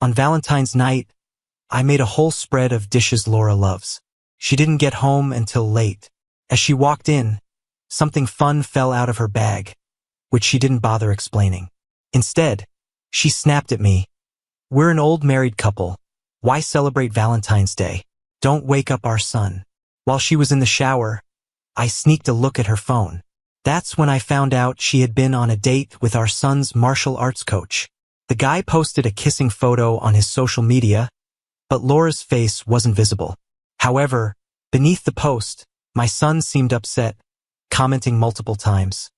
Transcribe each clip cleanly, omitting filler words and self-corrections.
On Valentine's night, I made a whole spread of dishes Laura loves. She didn't get home until late. As she walked in, something fun fell out of her bag, which she didn't bother explaining. Instead, she snapped at me. "We're an old married couple. Why celebrate Valentine's Day? Don't wake up our son." While she was in the shower, I sneaked a look at her phone. That's when I found out she had been on a date with our son's martial arts coach. The guy posted a kissing photo on his social media, but Laura's face wasn't visible. However, beneath the post, my son seemed upset, commenting multiple times.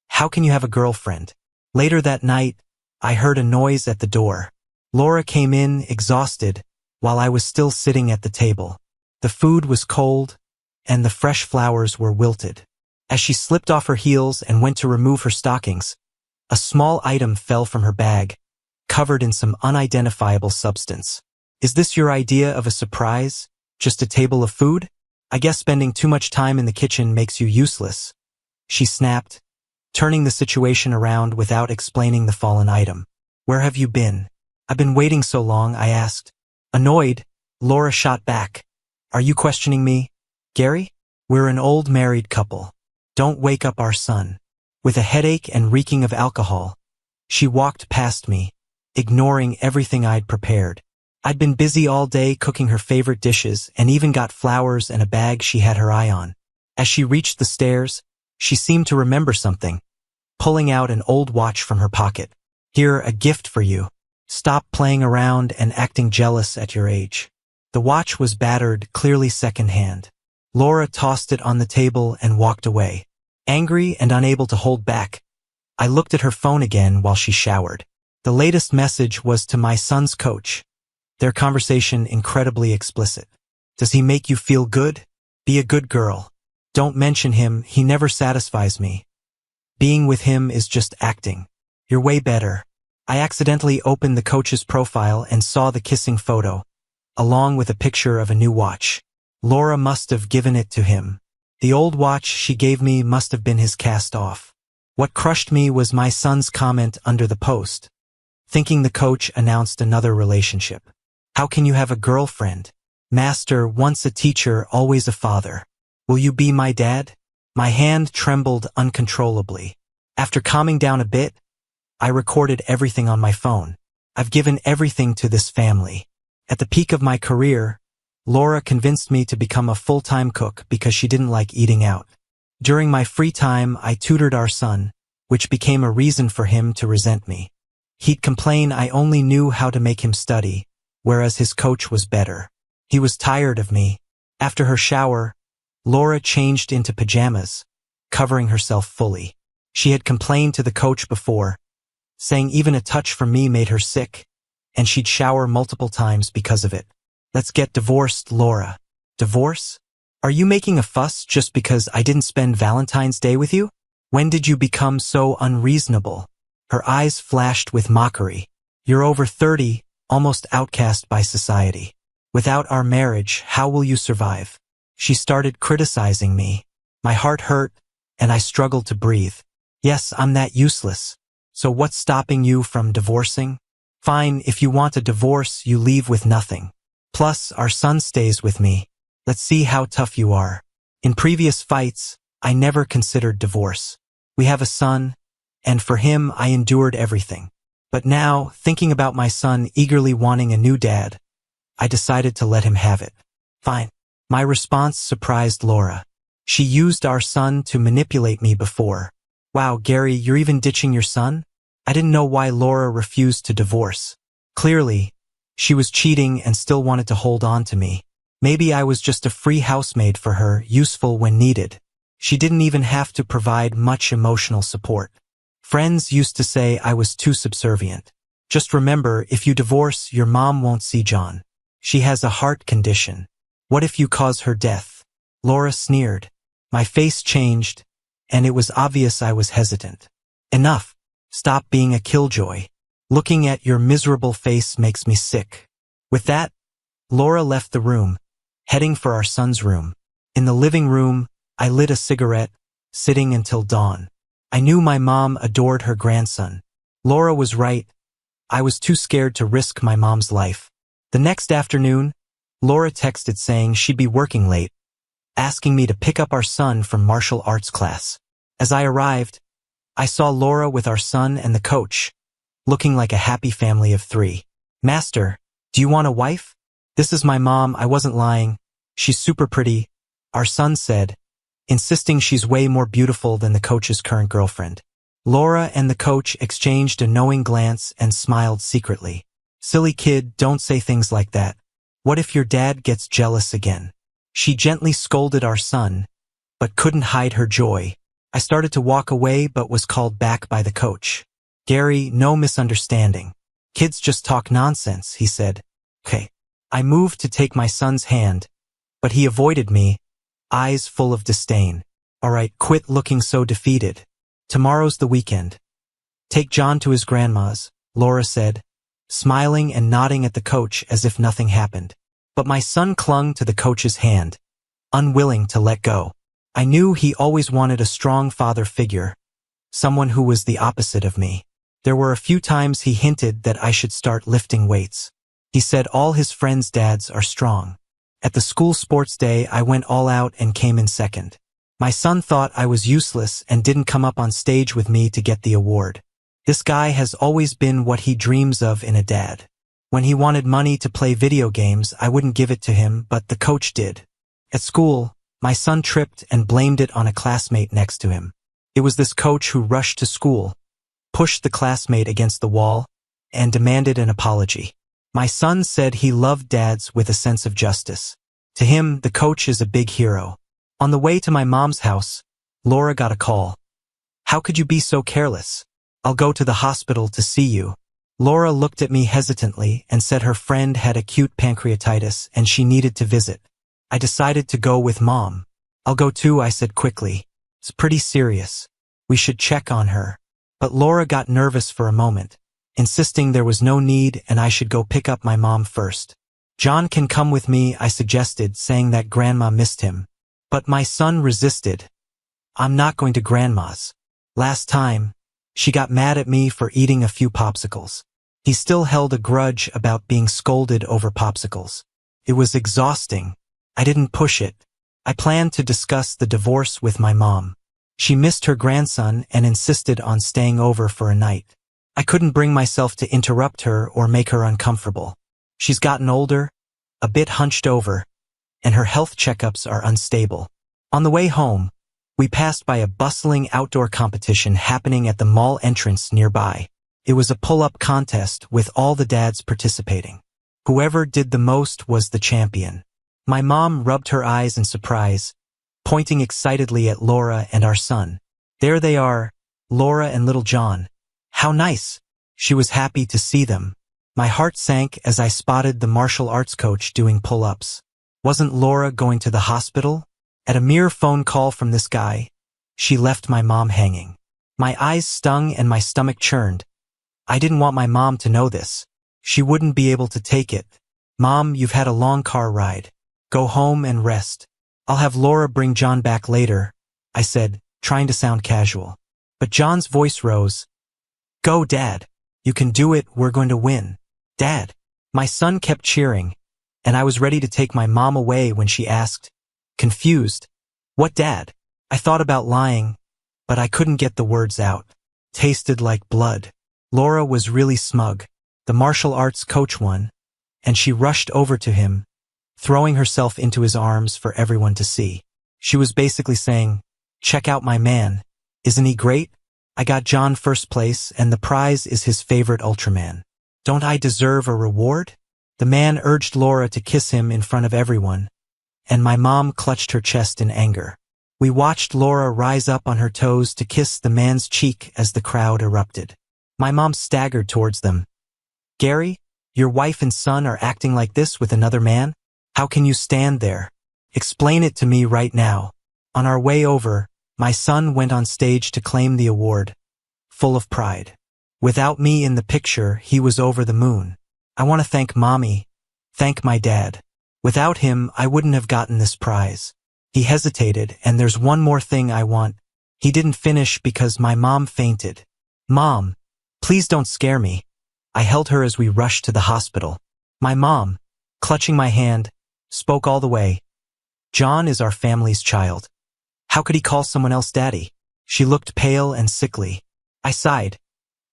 "How can you have a girlfriend?" Later that night, I heard a noise at the door. Laura came in, exhausted, while I was still sitting at the table. The food was cold, and the fresh flowers were wilted. As she slipped off her heels and went to remove her stockings, a small item fell from her bag, covered in some unidentifiable substance. "Is this your idea of a surprise? Just a table of food? I guess spending too much time in the kitchen makes you useless," she snapped, turning the situation around without explaining the fallen item. "Where have you been?" "I've been waiting so long," I asked. Annoyed, Laura shot back. "Are you questioning me, Gary? We're an old married couple. Don't wake up our son." With a headache and reeking of alcohol, she walked past me, ignoring everything I'd prepared. I'd been busy all day cooking her favorite dishes and even got flowers and a bag she had her eye on. As she reached the stairs, she seemed to remember something, pulling out an old watch from her pocket. "Here, a gift for you. Stop playing around and acting jealous at your age." The watch was battered, clearly secondhand. Laura tossed it on the table and walked away. Angry and unable to hold back, I looked at her phone again while she showered. The latest message was to my son's coach, their conversation incredibly explicit. "Does he make you feel good? Be a good girl. Don't mention him, he never satisfies me. Being with him is just acting. You're way better." I accidentally opened the coach's profile and saw the kissing photo, along with a picture of a new watch. Laura must have given it to him. The old watch she gave me must have been his cast-off. What crushed me was my son's comment under the post, thinking the coach announced another relationship. "How can you have a girlfriend? Master, once a teacher, always a father. Will you be my dad?" My hand trembled uncontrollably. After calming down a bit, I recorded everything on my phone. I've given everything to this family. At the peak of my career, Laura convinced me to become a full-time cook because she didn't like eating out. During my free time, I tutored our son, which became a reason for him to resent me. He'd complain I only knew how to make him study, whereas his coach was better. He was tired of me. After her shower, Laura changed into pajamas, covering herself fully. She had complained to the coach before, saying even a touch from me made her sick, and she'd shower multiple times because of it. "Let's get divorced, Laura." "Divorce? Are you making a fuss just because I didn't spend Valentine's Day with you? When did you become so unreasonable?" Her eyes flashed with mockery. "You're over 30, almost outcast by society. Without our marriage, how will you survive?" She started criticizing me. My heart hurt, and I struggled to breathe. "Yes, I'm that useless. So what's stopping you from divorcing? Fine, if you want a divorce, you leave with nothing. Plus, our son stays with me. Let's see how tough you are." In previous fights, I never considered divorce. We have a son, and for him, I endured everything. But now, thinking about my son eagerly wanting a new dad, I decided to let him have it. "Fine." My response surprised Laura. She used our son to manipulate me before. "Wow, Gary, you're even ditching your son?" I didn't know why Laura refused to divorce. Clearly, she was cheating and still wanted to hold on to me. Maybe I was just a free housemaid for her, useful when needed. She didn't even have to provide much emotional support. Friends used to say I was too subservient. "Just remember, if you divorce, your mom won't see John. She has a heart condition. What if you cause her death?" Laura sneered. My face changed, and it was obvious I was hesitant. "Enough. Stop being a killjoy. Looking at your miserable face makes me sick." With that, Laura left the room, heading for our son's room. In the living room, I lit a cigarette, sitting until dawn. I knew my mom adored her grandson. Laura was right. I was too scared to risk my mom's life. The next afternoon, Laura texted saying she'd be working late, asking me to pick up our son from martial arts class. As I arrived, I saw Laura with our son and the coach, looking like a happy family of 3. "Master, do you want a wife?" "This is my mom, I wasn't lying. She's super pretty," our son said, insisting she's way more beautiful than the coach's current girlfriend. Laura and the coach exchanged a knowing glance and smiled secretly. "Silly kid, don't say things like that. What if your dad gets jealous again?" She gently scolded our son, but couldn't hide her joy. I started to walk away but was called back by the coach. "Gary, no misunderstanding. Kids just talk nonsense," he said. "Okay." I moved to take my son's hand, but he avoided me, eyes full of disdain. "All right, quit looking so defeated. Tomorrow's the weekend. Take John to his grandma's," Laura said, smiling and nodding at the coach as if nothing happened. But my son clung to the coach's hand, unwilling to let go. I knew he always wanted a strong father figure, someone who was the opposite of me. There were a few times he hinted that I should start lifting weights. He said all his friends' dads are strong. At the school sports day, I went all out and came in second. My son thought I was useless and didn't come up on stage with me to get the award. This guy has always been what he dreams of in a dad. When he wanted money to play video games, I wouldn't give it to him, but the coach did. At school, my son tripped and blamed it on a classmate next to him. It was this coach who rushed to school, pushed the classmate against the wall, and demanded an apology. My son said he loved dads with a sense of justice. To him, the coach is a big hero. On the way to my mom's house, Laura got a call. "How could you be so careless? I'll go to the hospital to see you." Laura looked at me hesitantly and said her friend had acute pancreatitis and she needed to visit. I decided to go with Mom. "I'll go too," I said quickly. "It's pretty serious. We should check on her." But Laura got nervous for a moment, insisting there was no need and I should go pick up my mom first. "John can come with me," I suggested, saying that Grandma missed him. But my son resisted. "I'm not going to Grandma's. Last time, she got mad at me for eating a few popsicles." He still held a grudge about being scolded over popsicles. It was exhausting. I didn't push it. I planned to discuss the divorce with my mom. She missed her grandson and insisted on staying over for a night. I couldn't bring myself to interrupt her or make her uncomfortable. She's gotten older, a bit hunched over, and her health checkups are unstable. On the way home, we passed by a bustling outdoor competition happening at the mall entrance nearby. It was a pull-up contest with all the dads participating. Whoever did the most was the champion. My mom rubbed her eyes in surprise, pointing excitedly at Laura and our son. "There they are, Laura and little John. How nice." She was happy to see them. My heart sank as I spotted the martial arts coach doing pull-ups. Wasn't Laura going to the hospital? At a mere phone call from this guy, she left my mom hanging. My eyes stung and my stomach churned. I didn't want my mom to know this. She wouldn't be able to take it. "Mom, you've had a long car ride. Go home and rest. I'll have Laura bring John back later," I said, trying to sound casual. But John's voice rose. "Go, Dad. You can do it. We're going to win. Dad." My son kept cheering, and I was ready to take my mom away when she asked, confused, "What, Dad?" I thought about lying, but I couldn't get the words out. "Tasted like blood." Laura was really smug. The martial arts coach won, and she rushed over to him, throwing herself into his arms for everyone to see. She was basically saying, "Check out my man. Isn't he great? I got John first place, and the prize is his favorite Ultraman. Don't I deserve a reward?" The man urged Laura to kiss him in front of everyone, and my mom clutched her chest in anger. We watched Laura rise up on her toes to kiss the man's cheek as the crowd erupted. My mom staggered towards them. "Gary, your wife and son are acting like this with another man? How can you stand there? Explain it to me right now." On our way over, my son went on stage to claim the award, full of pride. Without me in the picture, he was over the moon. "I want to thank Mommy, thank my dad. Without him, I wouldn't have gotten this prize." He hesitated, "And there's one more thing I want." He didn't finish because my mom fainted. "Mom, please don't scare me. I held her as we rushed to the hospital. My mom, clutching my hand, spoke all the way. John is our family's child. How could he call someone else daddy? She looked pale and sickly. I sighed,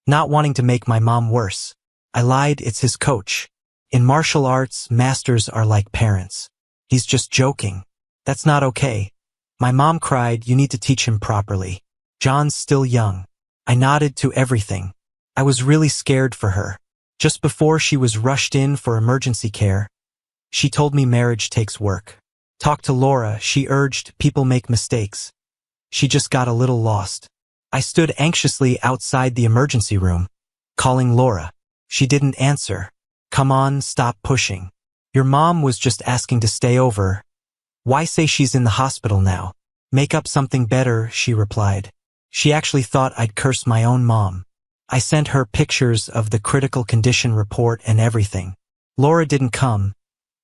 not wanting to make my mom worse. I lied, it's his coach. In martial arts, masters are like parents. He's just joking. That's not okay. My mom cried, you need to teach him properly. John's still young. I nodded to everything. I was really scared for her. Just before she was rushed in for emergency care, she told me marriage takes work. Talk to Laura, she urged, people make mistakes. She just got a little lost. I stood anxiously outside the emergency room, calling Laura. She didn't answer. Come on, stop pushing. Your mom was just asking to stay over. Why say she's in the hospital now? Make up something better, she replied. She actually thought I'd curse my own mom. I sent her pictures of the critical condition report and everything. Laura didn't come,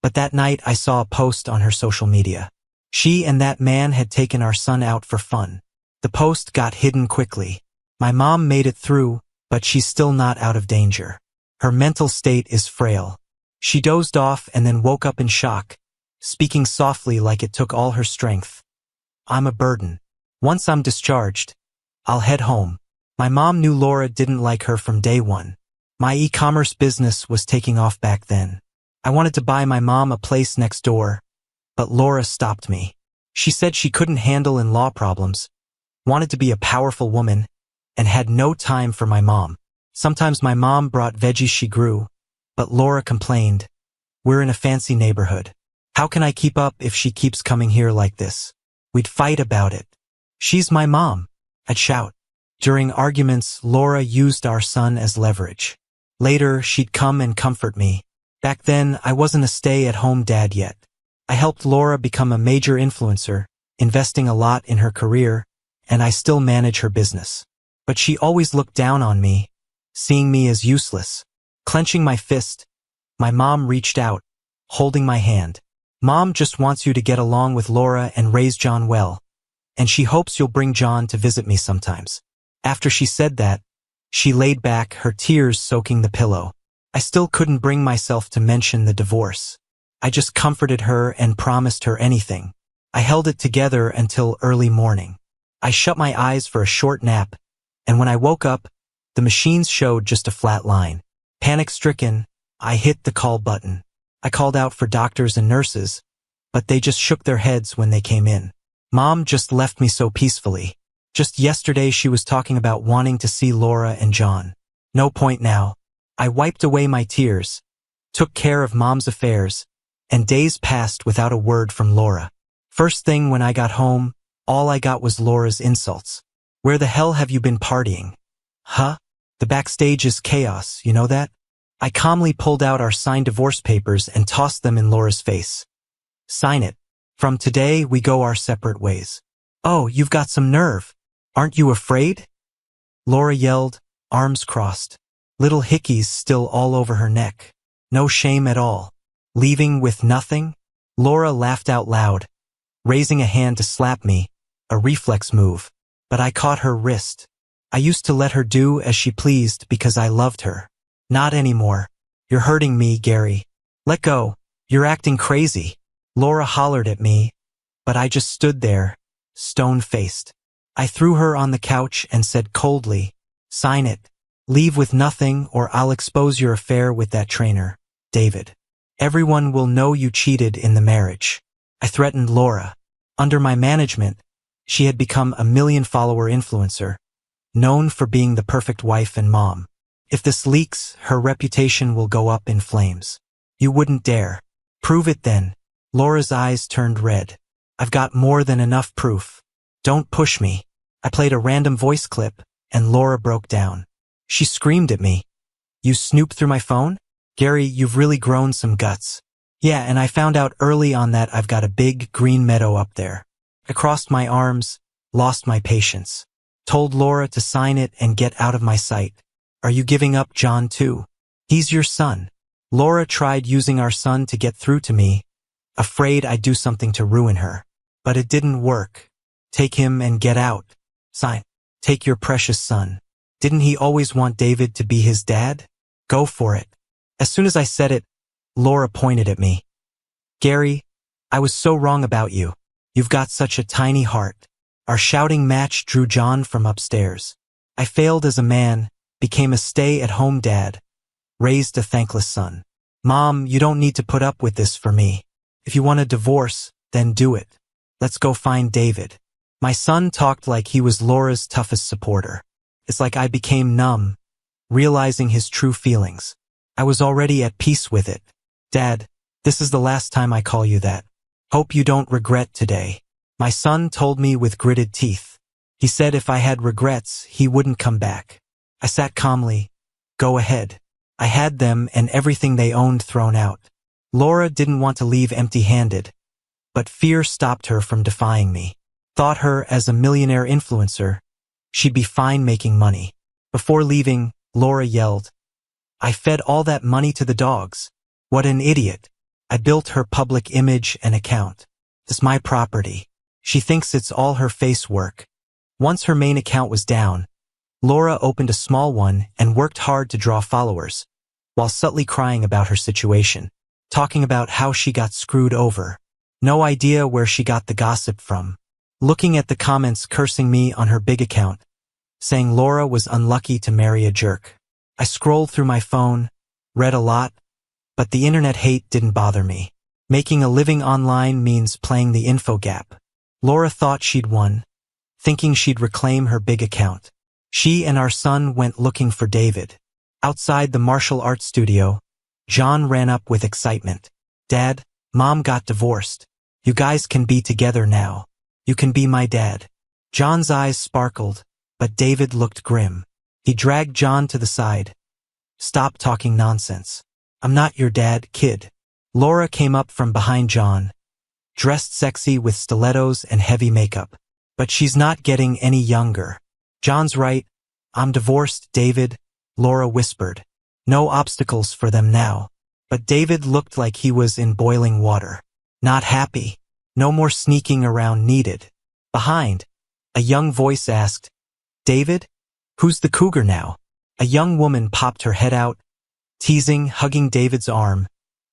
but that night I saw a post on her social media. She and that man had taken our son out for fun. The post got hidden quickly. My mom made it through, but she's still not out of danger. Her mental state is frail. She dozed off and then woke up in shock, speaking softly like it took all her strength. I'm a burden. Once I'm discharged, I'll head home. My mom knew Laura didn't like her from day one. My e-commerce business was taking off back then. I wanted to buy my mom a place next door, but Laura stopped me. She said she couldn't handle in-law problems, wanted to be a powerful woman, and had no time for my mom. Sometimes my mom brought veggies she grew, but Laura complained, we're in a fancy neighborhood. How can I keep up if she keeps coming here like this? We'd fight about it. She's my mom, I'd shout. During arguments, Laura used our son as leverage. Later, she'd come and comfort me. Back then, I wasn't a stay-at-home dad yet. I helped Laura become a major influencer, investing a lot in her career, and I still manage her business. But she always looked down on me, seeing me as useless. Clenching my fist, my mom reached out, holding my hand. Mom just wants you to get along with Laura and raise John well, and she hopes you'll bring John to visit me sometimes. After she said that, she laid back, her tears soaking the pillow. I still couldn't bring myself to mention the divorce. I just comforted her and promised her anything. I held it together until early morning. I shut my eyes for a short nap, and when I woke up, the machines showed just a flat line. Panic-stricken, I hit the call button. I called out for doctors and nurses, but they just shook their heads when they came in. Mom just left me so peacefully. Just yesterday she was talking about wanting to see Laura and John. No point now. I wiped away my tears, took care of Mom's affairs, and days passed without a word from Laura. First thing when I got home, all I got was Laura's insults. Where the hell have you been partying? Huh? The backstage is chaos, you know that? I calmly pulled out our signed divorce papers and tossed them in Laura's face. Sign it. From today, we go our separate ways. Oh, you've got some nerve. Aren't you afraid? Laura yelled, arms crossed. Little hickeys still all over her neck. No shame at all. Leaving with nothing? Laura laughed out loud, raising a hand to slap me, a reflex move. But I caught her wrist. I used to let her do as she pleased because I loved her. Not anymore. You're hurting me, Gary. Let go. You're acting crazy. Laura hollered at me, but I just stood there, stone-faced. I threw her on the couch and said coldly, sign it. Leave with nothing or I'll expose your affair with that trainer, David. Everyone will know you cheated in the marriage. I threatened Laura. Under my management, she had become a million-follower influencer, known for being the perfect wife and mom. If this leaks, her reputation will go up in flames. You wouldn't dare. Prove it then. Laura's eyes turned red. I've got more than enough proof. Don't push me. I played a random voice clip, and Laura broke down. She screamed at me. You snooped through my phone? Gary, you've really grown some guts. Yeah, and I found out early on that I've got a big green meadow up there. I crossed my arms, lost my patience. Told Laura to sign it and get out of my sight. Are you giving up John too? He's your son. Laura tried using our son to get through to me, afraid I'd do something to ruin her. But it didn't work. Take him and get out. Sign. Take your precious son. Didn't he always want David to be his dad? Go for it. As soon as I said it, Laura pointed at me. Gary, I was so wrong about you. You've got such a tiny heart. Our shouting match drew John from upstairs. I failed as a man, became a stay-at-home dad, raised a thankless son. Mom, you don't need to put up with this for me. If you want a divorce, then do it. Let's go find David. My son talked like he was Laura's toughest supporter. It's like I became numb, realizing his true feelings. I was already at peace with it. Dad, this is the last time I call you that. Hope you don't regret today. My son told me with gritted teeth. He said if I had regrets, he wouldn't come back. I sat calmly. Go ahead. I had them and everything they owned thrown out. Laura didn't want to leave empty-handed, but fear stopped her from defying me. Thought her as a millionaire influencer, she'd be fine making money. Before leaving, Laura yelled, I fed all that money to the dogs. What an idiot. I built her public image and account. It's my property. She thinks it's all her face work. Once her main account was down, Laura opened a small one and worked hard to draw followers, while subtly crying about her situation, talking about how she got screwed over. No idea where she got the gossip from. Looking at the comments cursing me on her big account, saying Laura was unlucky to marry a jerk. I scrolled through my phone, read a lot, but the internet hate didn't bother me. Making a living online means playing the info gap. Laura thought she'd won, thinking she'd reclaim her big account. She and our son went looking for David. Outside the martial arts studio, John ran up with excitement. Dad, Mom got divorced. You guys can be together now. You can be my dad. John's eyes sparkled, but David looked grim. He dragged John to the side. Stop talking nonsense. I'm not your dad, kid. Laura came up from behind John, dressed sexy with stilettos and heavy makeup. But she's not getting any younger. John's right. I'm divorced, David, Laura whispered. No obstacles for them now. But David looked like he was in boiling water. Not happy. No more sneaking around needed. Behind, a young voice asked, David? Who's the cougar now? A young woman popped her head out, teasing, hugging David's arm,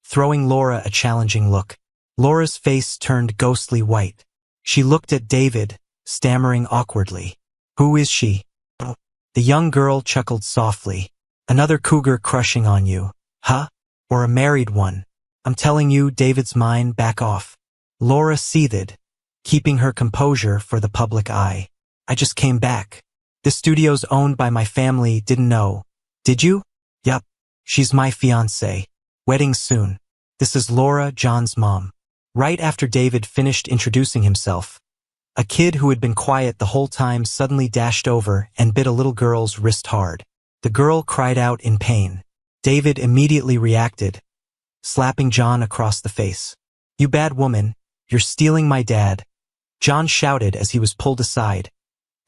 throwing Laura a challenging look. Laura's face turned ghostly white. She looked at David, stammering awkwardly. Who is she? The young girl chuckled softly. Another cougar crushing on you, huh? Or a married one? I'm telling you, David's mine, back off. Laura seethed, keeping her composure for the public eye. I just came back. This studio's owned by my family, didn't know. Did you? Yup. She's my fiancée. Wedding soon. This is Laura, John's mom. Right after David finished introducing himself, a kid who had been quiet the whole time suddenly dashed over and bit a little girl's wrist hard. The girl cried out in pain. David immediately reacted, slapping John across the face. You bad woman, you're stealing my dad. John shouted as he was pulled aside,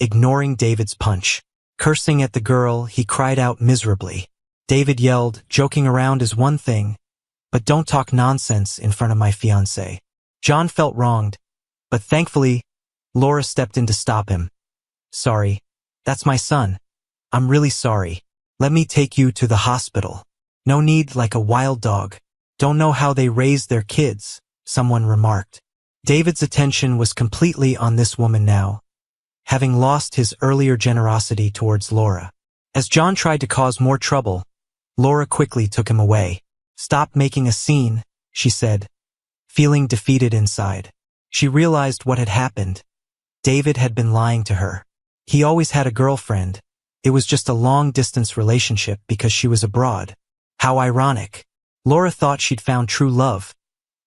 ignoring David's punch. Cursing at the girl, he cried out miserably. David yelled, joking around is one thing, but don't talk nonsense in front of my fiancé. John felt wronged, but thankfully, Laura stepped in to stop him. Sorry, that's my son. I'm really sorry. Let me take you to the hospital. No need like a wild dog. Don't know how they raise their kids, someone remarked. David's attention was completely on this woman now, having lost his earlier generosity towards Laura. As John tried to cause more trouble, Laura quickly took him away. Stop making a scene, she said, feeling defeated inside. She realized what had happened. David had been lying to her. He always had a girlfriend. It was just a long-distance relationship because she was abroad. How ironic. Laura thought she'd found true love,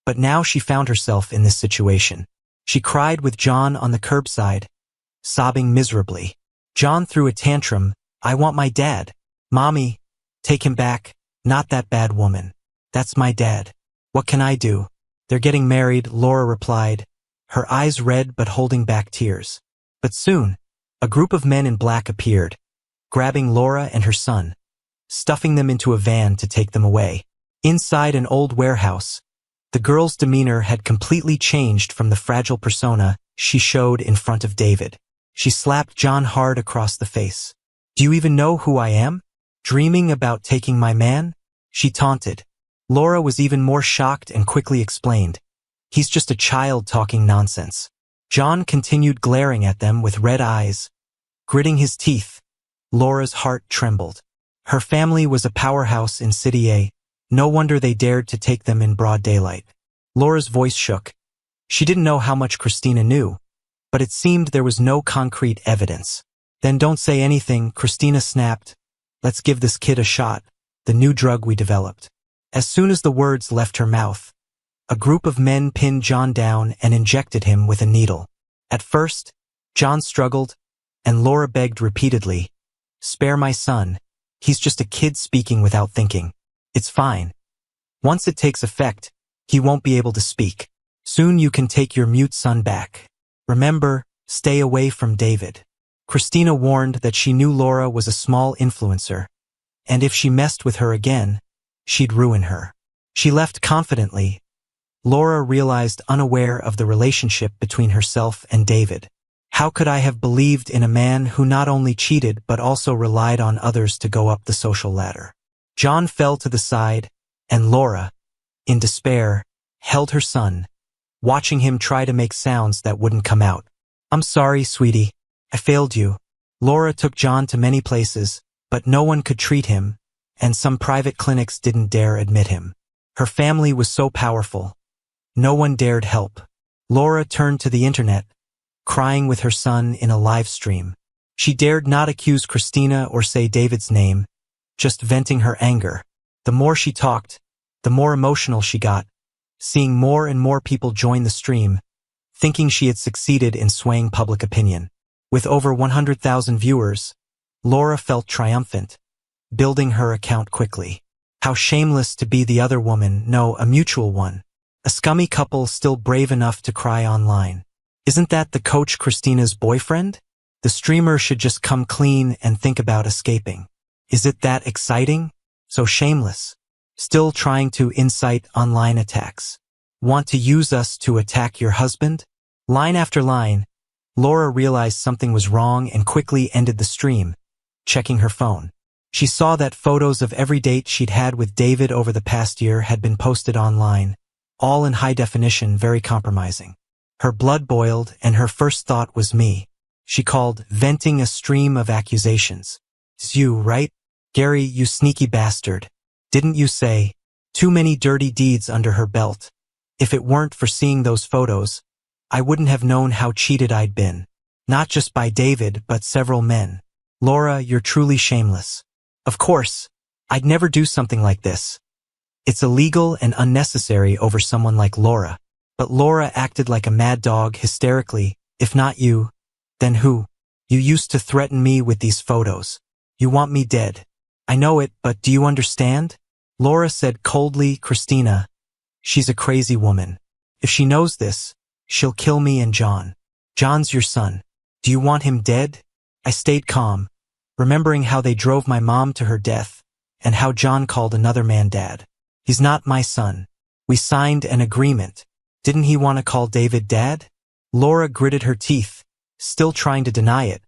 but now she found herself in this situation. She cried with John on the curbside, sobbing miserably. John threw a tantrum. I want my dad. Mommy, take him back. Not that bad woman. That's my dad. What can I do? They're getting married, Laura replied, her eyes red but holding back tears. But soon, a group of men in black appeared, grabbing Laura and her son, stuffing them into a van to take them away. Inside an old warehouse, the girl's demeanor had completely changed from the fragile persona she showed in front of David. She slapped John hard across the face. Do you even know who I am? Dreaming about taking my man? She taunted. Laura was even more shocked and quickly explained. He's just a child talking nonsense. John continued glaring at them with red eyes, gritting his teeth. Laura's heart trembled. Her family was a powerhouse in City A. No wonder they dared to take them in broad daylight. Laura's voice shook. She didn't know how much Christina knew, but it seemed there was no concrete evidence. Then don't say anything, Christina snapped. Let's give this kid a shot, the new drug we developed. As soon as the words left her mouth, a group of men pinned John down and injected him with a needle. At first, John struggled, and Laura begged repeatedly, "Spare my son. He's just a kid speaking without thinking. It's fine. Once it takes effect, he won't be able to speak. Soon you can take your mute son back. Remember, stay away from David." Christina warned that she knew Laura was a small influencer, and if she messed with her again, she'd ruin her. She left confidently. Laura realized unaware of the relationship between herself and David. How could I have believed in a man who not only cheated but also relied on others to go up the social ladder? John fell to the side, and Laura, in despair, held her son, watching him try to make sounds that wouldn't come out. "I'm sorry, sweetie. I failed you." Laura took John to many places, but no one could treat him, and some private clinics didn't dare admit him. Her family was so powerful. No one dared help. Laura turned to the internet, crying with her son in a live stream. She dared not accuse Christina or say David's name, just venting her anger. The more she talked, the more emotional she got, seeing more and more people join the stream, thinking she had succeeded in swaying public opinion. With over 100,000 viewers, Laura felt triumphant, building her account quickly. How shameless to be the other woman, no, a mutual one. A scummy couple still brave enough to cry online. Isn't that the coach Christina's boyfriend? The streamer should just come clean and think about escaping. Is it that exciting? So shameless. Still trying to incite online attacks. Want to use us to attack your husband? Line after line, Laura realized something was wrong and quickly ended the stream, checking her phone. She saw that photos of every date she'd had with David over the past year had been posted online, all in high definition, very compromising. Her blood boiled, and her first thought was me. She called, venting a stream of accusations. "It's you, right? Gary, you sneaky bastard. Didn't you say?" Too many dirty deeds under her belt. If it weren't for seeing those photos, I wouldn't have known how cheated I'd been. Not just by David, but several men. Laura, you're truly shameless. Of course, I'd never do something like this. It's illegal and unnecessary over someone like Laura. But Laura acted like a mad dog hysterically. "If not you, then who? You used to threaten me with these photos. You want me dead. I know it, but do you understand?" Laura said coldly, "Christina, she's a crazy woman. If she knows this, she'll kill me and John. John's your son. Do you want him dead?" I stayed calm, remembering how they drove my mom to her death, and how John called another man dad. "He's not my son. We signed an agreement. Didn't he want to call David dad?" Laura gritted her teeth, still trying to deny it.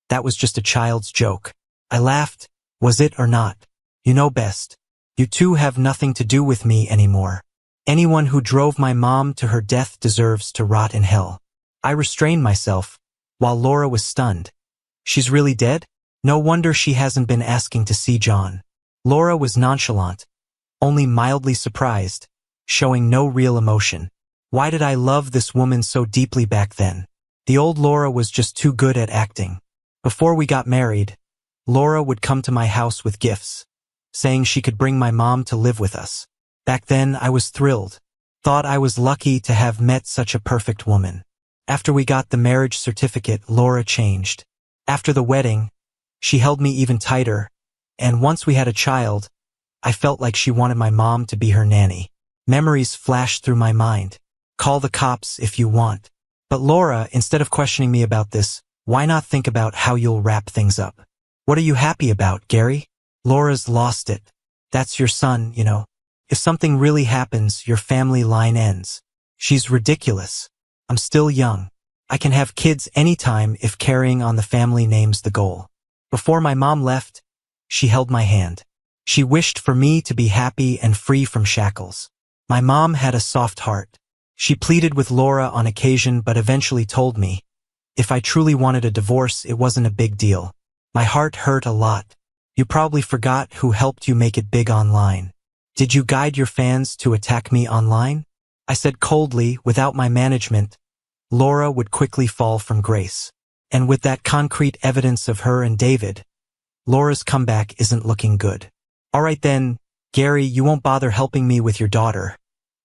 "That was just a child's joke." I laughed. "Was it or not? You know best. You two have nothing to do with me anymore. Anyone who drove my mom to her death deserves to rot in hell." I restrained myself, while Laura was stunned. "She's really dead? No wonder she hasn't been asking to see John." Laura was nonchalant, only mildly surprised, showing no real emotion. Why did I love this woman so deeply back then? The old Laura was just too good at acting. Before we got married, Laura would come to my house with gifts, saying she could bring my mom to live with us. Back then, I was thrilled, thought I was lucky to have met such a perfect woman. After we got the marriage certificate, Laura changed. After the wedding, she held me even tighter, and once we had a child, I felt like she wanted my mom to be her nanny. Memories flashed through my mind. Call the cops if you want. But Laura, instead of questioning me about this, why not think about how you'll wrap things up? What are you happy about, Gary? Laura's lost it. That's your son, you know. If something really happens, your family line ends. She's ridiculous. I'm still young. I can have kids anytime if carrying on the family name's the goal. Before my mom left, She held my hand. She wished for me to be happy and free from shackles. My mom had a soft heart. She pleaded with Laura on occasion but eventually told me, if I truly wanted a divorce, it wasn't a big deal. My heart hurt a lot. You probably forgot who helped you make it big online. Did you guide your fans to attack me online? I said coldly, without my management, Laura would quickly fall from grace. And with that concrete evidence of her and David, Laura's comeback isn't looking good. All right then, Gary, you won't bother helping me with your daughter.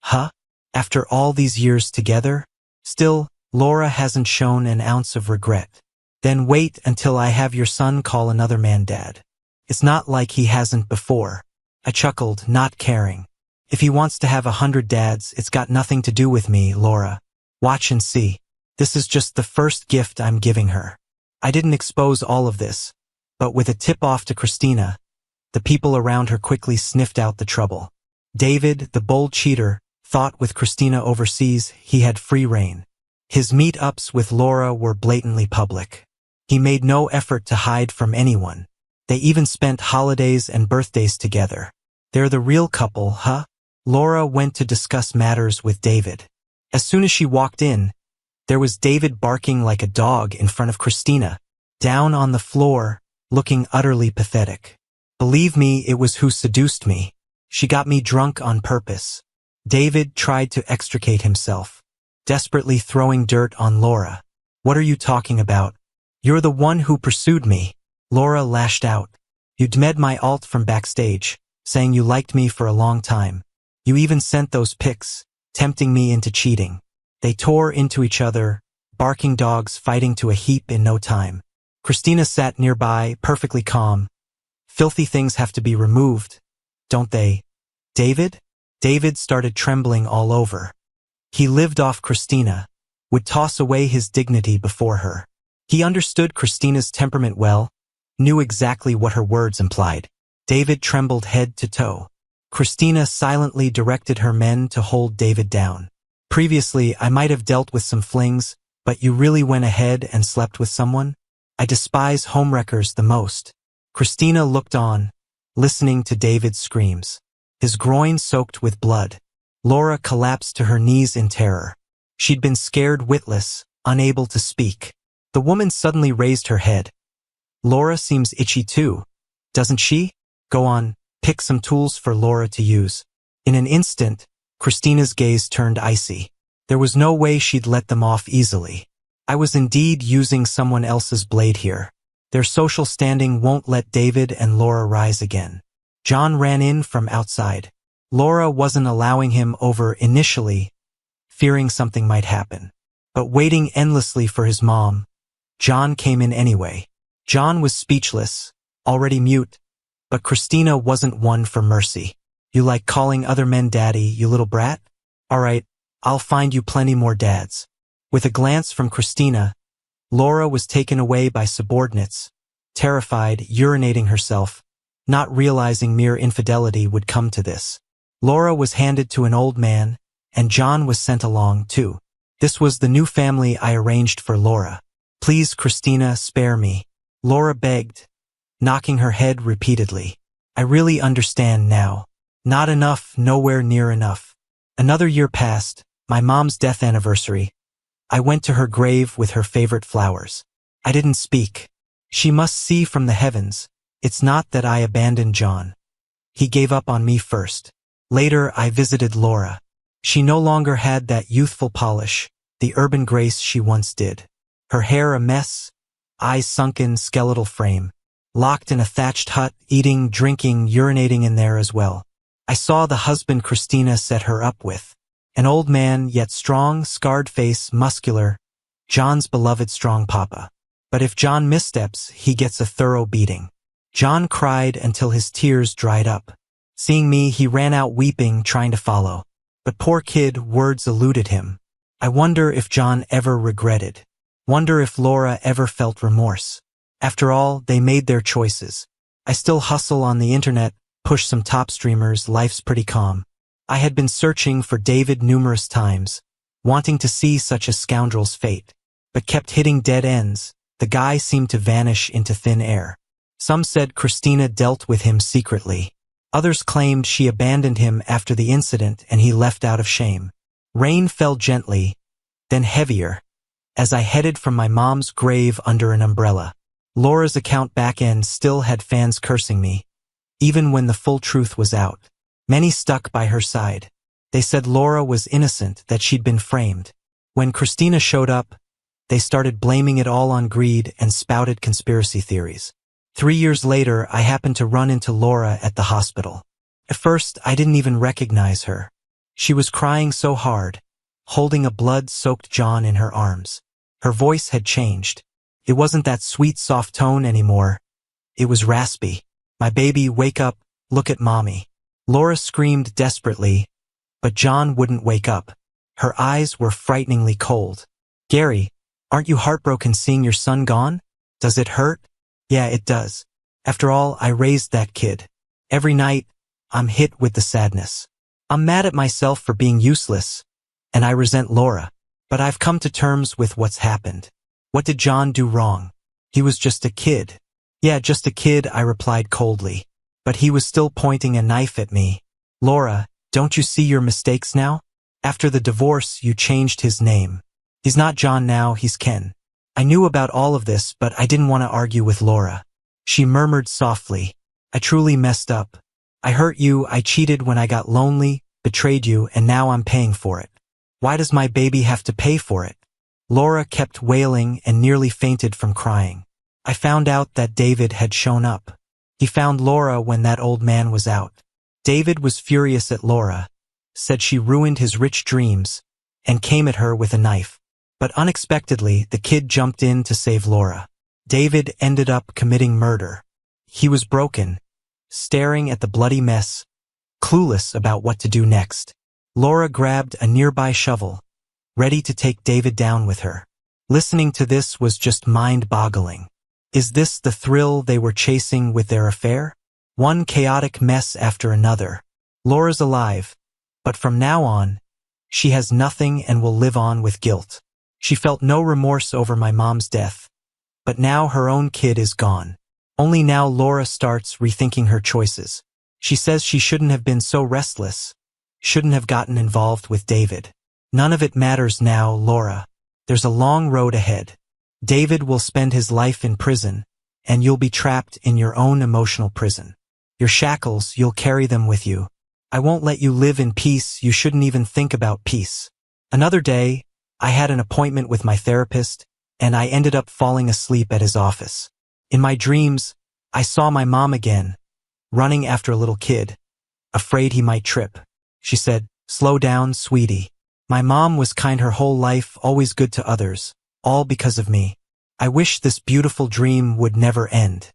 Huh? After all these years together? Still, Laura hasn't shown an ounce of regret. Then wait until I have your son call another man dad. It's not like he hasn't before. I chuckled, not caring. If he wants to have 100 dads, it's got nothing to do with me, Laura. Watch and see. This is just the first gift I'm giving her. I didn't expose all of this, but with a tip-off to Christina, the people around her quickly sniffed out the trouble. David, the bold cheater, thought with Christina overseas he had free reign. His meet-ups with Laura were blatantly public. He made no effort to hide from anyone. They even spent holidays and birthdays together. They're the real couple, huh? Laura went to discuss matters with David. As soon as she walked in, there was David barking like a dog in front of Christina, down on the floor, looking utterly pathetic. Believe me, it was who seduced me. She got me drunk on purpose. David tried to extricate himself, desperately throwing dirt on Laura. What are you talking about? You're the one who pursued me. Laura lashed out. You DM'd my alt from backstage, saying you liked me for a long time. You even sent those pics, tempting me into cheating. They tore into each other, barking dogs fighting to a heap in no time. Christina sat nearby, perfectly calm. Filthy things have to be removed, don't they? David? David started trembling all over. He lived off Christina, would toss away his dignity before her. He understood Christina's temperament well, knew exactly what her words implied. David trembled head to toe. Christina silently directed her men to hold David down. Previously, I might have dealt with some flings, but you really went ahead and slept with someone? I despise homewreckers the most. Christina looked on, listening to David's screams. His groin soaked with blood. Laura collapsed to her knees in terror. She'd been scared witless, unable to speak. The woman suddenly raised her head. Laura seems itchy too, doesn't she? Go on, pick some tools for Laura to use. In an instant, Christina's gaze turned icy. There was no way she'd let them off easily. I was indeed using someone else's blade here. Their social standing won't let David and Laura rise again. John ran in from outside. Laura wasn't allowing him over initially, fearing something might happen. But waiting endlessly for his mom, John came in anyway. John was speechless, already mute, but Christina wasn't one for mercy. You like calling other men daddy, you little brat? All right, I'll find you plenty more dads. With a glance from Christina, Laura was taken away by subordinates, terrified, urinating herself, not realizing mere infidelity would come to this. Laura was handed to an old man, and John was sent along too. This was the new family I arranged for Laura. Please, Christina, spare me. Laura begged, knocking her head repeatedly. I really understand now. Not enough, nowhere near enough. Another year passed, my mom's death anniversary. I went to her grave with her favorite flowers. I didn't speak. She must see from the heavens. It's not that I abandoned John. He gave up on me first. Later, I visited Laura. She no longer had that youthful polish, the urban grace she once did. Her hair a mess, eyes sunken, skeletal frame. Locked in a thatched hut, eating, drinking, urinating in there as well. I saw the husband Christina set her up with. An old man, yet strong, scarred face, muscular. John's beloved strong papa. But if John missteps, he gets a thorough beating. John cried until his tears dried up. Seeing me, he ran out weeping, trying to follow. But poor kid, words eluded him. I wonder if John ever regretted. Wonder if Laura ever felt remorse. After all, they made their choices. I still hustle on the internet, push some top streamers, life's pretty calm. I had been searching for David numerous times, wanting to see such a scoundrel's fate, but kept hitting dead ends. The guy seemed to vanish into thin air. Some said Christina dealt with him secretly. Others claimed she abandoned him after the incident and he left out of shame. Rain fell gently, then heavier, as I headed from my mom's grave under an umbrella. Laura's account back-end still had fans cursing me, even when the full truth was out. Many stuck by her side. They said Laura was innocent, that she'd been framed. When Christina showed up, they started blaming it all on greed and spouted conspiracy theories. 3 years later, I happened to run into Laura at the hospital. At first, I didn't even recognize her. She was crying so hard, holding a blood-soaked John in her arms. Her voice had changed. It wasn't that sweet, soft tone anymore. It was raspy. "My baby, wake up, look at mommy." Laura screamed desperately, but John wouldn't wake up. Her eyes were frighteningly cold. "Gary, aren't you heartbroken seeing your son gone? Does it hurt?" "Yeah, it does. After all, I raised that kid. Every night, I'm hit with the sadness. I'm mad at myself for being useless, and I resent Laura. But I've come to terms with what's happened. What did John do wrong? He was just a kid." "Yeah, just a kid," I replied coldly. But he was still pointing a knife at me. "Laura, don't you see your mistakes now? After the divorce, you changed his name. He's not John now, he's Ken." I knew about all of this, but I didn't want to argue with Laura. She murmured softly, "I truly messed up. I hurt you, I cheated when I got lonely, betrayed you, and now I'm paying for it. Why does my baby have to pay for it?" Laura kept wailing and nearly fainted from crying. I found out that David had shown up. He found Laura when that old man was out. David was furious at Laura, said she ruined his rich dreams, and came at her with a knife. But unexpectedly, the kid jumped in to save Laura. David ended up committing murder. He was broken, staring at the bloody mess, clueless about what to do next. Laura grabbed a nearby shovel, ready to take David down with her. Listening to this was just mind-boggling. Is this the thrill they were chasing with their affair? One chaotic mess after another. Laura's alive, but from now on, she has nothing and will live on with guilt. She felt no remorse over my mom's death, but now her own kid is gone. Only now Laura starts rethinking her choices. She says she shouldn't have been so restless, shouldn't have gotten involved with David. None of it matters now, Laura. There's a long road ahead. David will spend his life in prison, and you'll be trapped in your own emotional prison. Your shackles, you'll carry them with you. I won't let you live in peace. You shouldn't even think about peace. Another day, I had an appointment with my therapist, and I ended up falling asleep at his office. In my dreams, I saw my mom again, running after a little kid, afraid he might trip. She said, "Slow down, sweetie. My mom was kind her whole life, always good to others, all because of me. I wish this beautiful dream would never end."